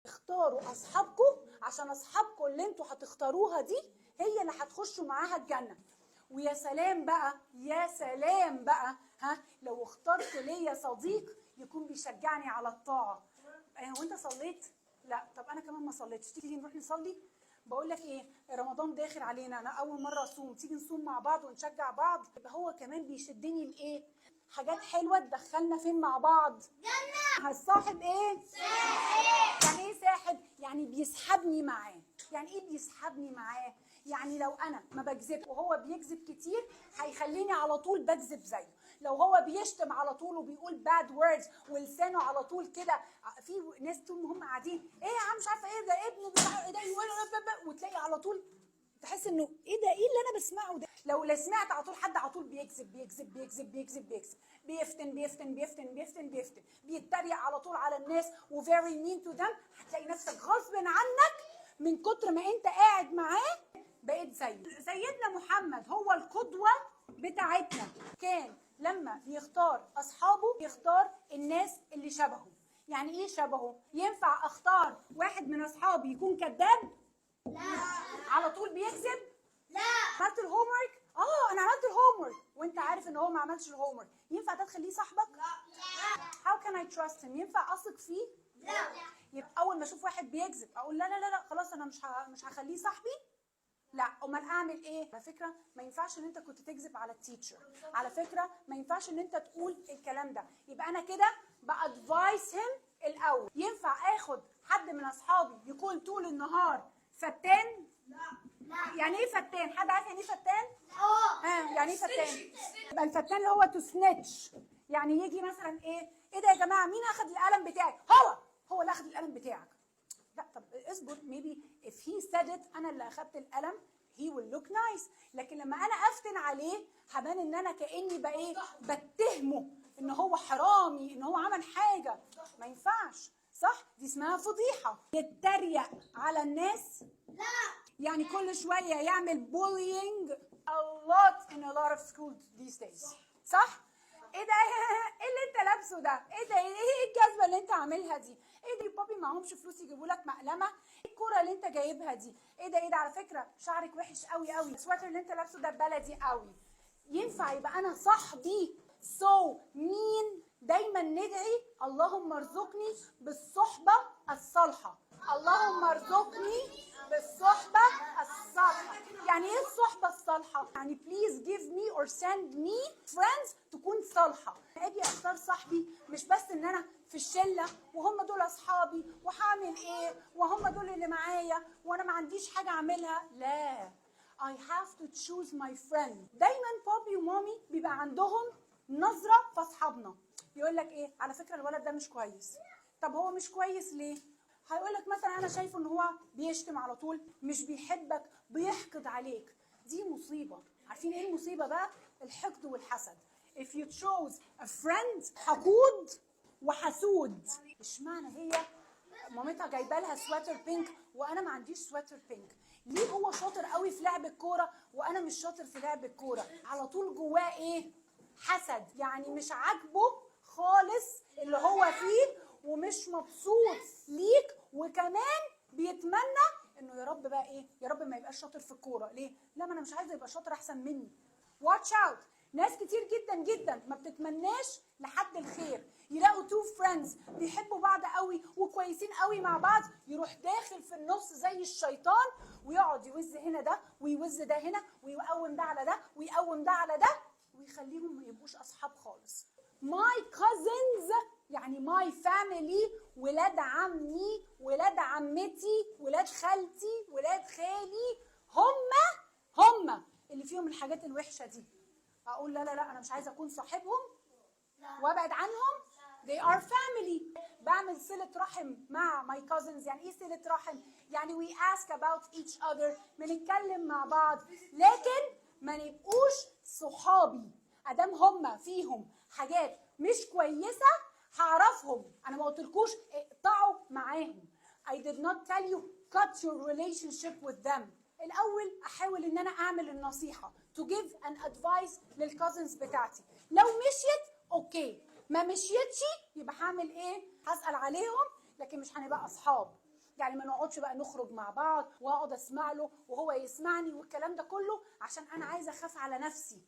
اختاروا اصحابكم، عشان اصحابكم اللي انتوا هتختاروها دي هي اللي هتخشوا معاها الجنه. ويا سلام بقى، يا سلام بقى، لو اخترت ليا صديق يكون بيشجعني على الطاعه. وانت صليت؟ لا. طب انا كمان ما صليتش، تيجي نروح نصلي؟ بقول لك ايه، رمضان داخل علينا، انا اول مره اصوم، تيجي نصوم مع بعض ونشجع بعض. يبقى هو كمان بيشدني لايه؟ حاجات حلوه تدخلنا فين مع بعض؟ جنه. هالصاحب ايه؟ ساحب. يعني ايه ساحب؟ يعني بيسحبني معاه. يعني ايه بيسحبني معاه؟ يعني لو انا ما بكذب وهو بيكذب كتير هيخليني على طول بكذب زيه. لو هو بيشتم على طول وبيقول باد ووردز ولسانه على طول كده، في ناس طول ما هم قاعدين ايه يا عم مش عارفه ايه ده ابنه مش عارفه ايه ده يقول، وتلاقي على طول تحس انه ايه ده، ايه اللي انا بسمعه ده. لو سمعت على طول حد على طول بيكذب بيكذب بيكذب بيكذب بيكذب، بيفتن بيفتن بيفتن بيفتن بيفتن، بيتريق على طول على الناس وفيري مين تو ذم، هتلاقي نفسك غصب عنك من كتر ما انت قاعد معاه بقيت زيه. سيدنا محمد هو القدوه بتاعتنا، كان لما بيختار اصحابه بيختار الناس اللي شبهه. يعني ايه شبهه؟ ينفع اختار واحد من اصحابي يكون كذاب؟ لا. على طول بيكذب؟ لا. عملت الهوم ورك؟ انا عملت الهوم ورك وانت عارف ان هو ما عملش الهوم ورك، ينفع ده تخليه صاحبك؟ لا. How can I trust him؟ ينفع اثق فيه؟ لا. يبقى اول ما اشوف واحد بيكذب اقول لا لا لا لا خلاص انا مش هخليه صاحبي؟ لا. امال اعمل ايه؟ على فكره ما ينفعش ان انت كنت تكذب على التيتشر، على فكره ما ينفعش ان انت تقول الكلام ده. يبقى انا كده بادفايس هيم الاول. ينفع اخد حد من اصحابي يكون طول النهار فتان؟ لا. يعني ايه فتان؟ حد عارف يعني ايه فتان؟ يعني ايه فتان؟ يبقى الفتان اللي هو تو سنيتش، يعني يجي مثلا ايه ده يا جماعه مين اخذ القلم بتاعك؟ هو اللي اخذ القلم بتاعك. لا طب اصبر، maybe if he said it انا اللي اخدت القلم he will look nice، لكن لما انا افتن عليه هبان ان انا كاني بقى بتهمه ان هو حرامي، ان هو عمل حاجه. ما ينفعش، صح؟ دي اسمها فضيحه. يتريق على الناس؟ لا. يعني كل شويه يعمل bullying a lot in a lot of schools these days، صح؟ ايه ده؟ ايه اللي انت لابسه ده؟ ايه ده؟ ايه الجزمه اللي انت عاملها دي؟ ايه ده يا بابي معهمش فلوس يجيبوا لك مقلمه؟ ايه الكوره اللي انت جايبها دي؟ ايه ده؟ ايه ده؟ على فكره شعرك وحش قوي قوي، السواتر اللي انت لابسه ده بلدي قوي. ينفع يبقى انا صاحبي مين؟ دايما ندعي اللهم ارزقني بالصحبه الصالحه، اللهم ارزقني بالصحبه الصالحه. يعني ايه الصحبه الصالحه؟ يعني please give me or send me friends تكون صالحه. اجي اختار صاحبي مش بس ان انا في الشله وهم دول اصحابي وهعمل ايه وهم دول اللي معايا وانا ما عنديش حاجه اعملها، لا. I have to choose my friend. دايما بابي ومامي بيبقى عندهم نظره في اصحابنا، يقول لك ايه على فكره الولد ده مش كويس. طب هو مش كويس ليه؟ هيقول لك مثلا انا شايفه ان هو بيشتم على طول، مش بيحبك، بيحقد عليك. دي مصيبه. عارفين ايه المصيبه بقى؟ الحقد والحسد. if you chose a friend حقود وحسود. اشمعنى هي مامتها جايبه لها سواتر بينك وانا ما عنديش سواتر بينك؟ ليه هو شاطر قوي في لعب الكوره وانا مش شاطر في لعب الكوره؟ على طول جواه ايه؟ حسد. يعني مش عاجبه خالص اللي هو فيه ومش مبسوط ليك، وكمان بيتمنى انه يا رب بقى ايه، يا رب ما يبقاش شاطر في الكوره. ليه؟ لا ما انا مش عايزه يبقى شاطر احسن مني. واتش اوت. ناس كتير جدا جدا ما بتتمناش لحد الخير، يلاقوا تو فريندز بيحبوا بعض قوي وكويسين قوي مع بعض، يروح داخل في النص زي الشيطان ويقعد يوز هنا ده ويوز ده هنا ويقوم ده على ده ويقوم ده على ده ويخليهم ما يبقوش اصحاب خالص. ماي كازنز يعني ماي فاميلي، ولاد عمي ولاد عمتي ولاد خالتي ولاد خالي، هم اللي فيهم الحاجات الوحشه دي. اقول لا لا لا انا مش عايزه اكون صاحبهم وابعد عنهم. they are family. بعمل صله رحم مع my cousins. يعني ايه صله رحم؟ يعني we ask about each other، بنتكلم مع بعض، لكن ما نبقوش صحابي. ادام هم فيهم حاجات مش كويسه هعرفهم، انا ما قلتلكوش اقطعوا معاهم. I did not tell you cut your relationship with them. الاول احاول ان انا اعمل النصيحه to give an advice للكازنز بتاعتي. لو مشيت اوكي، ما مشيتش يبقى هعمل ايه؟ هسال عليهم لكن مش هنبقى اصحاب. يعني ما نقعدش بقى نخرج مع بعض واقعد اسمع له وهو يسمعني والكلام ده كله، عشان انا عايزه اخاف على نفسي.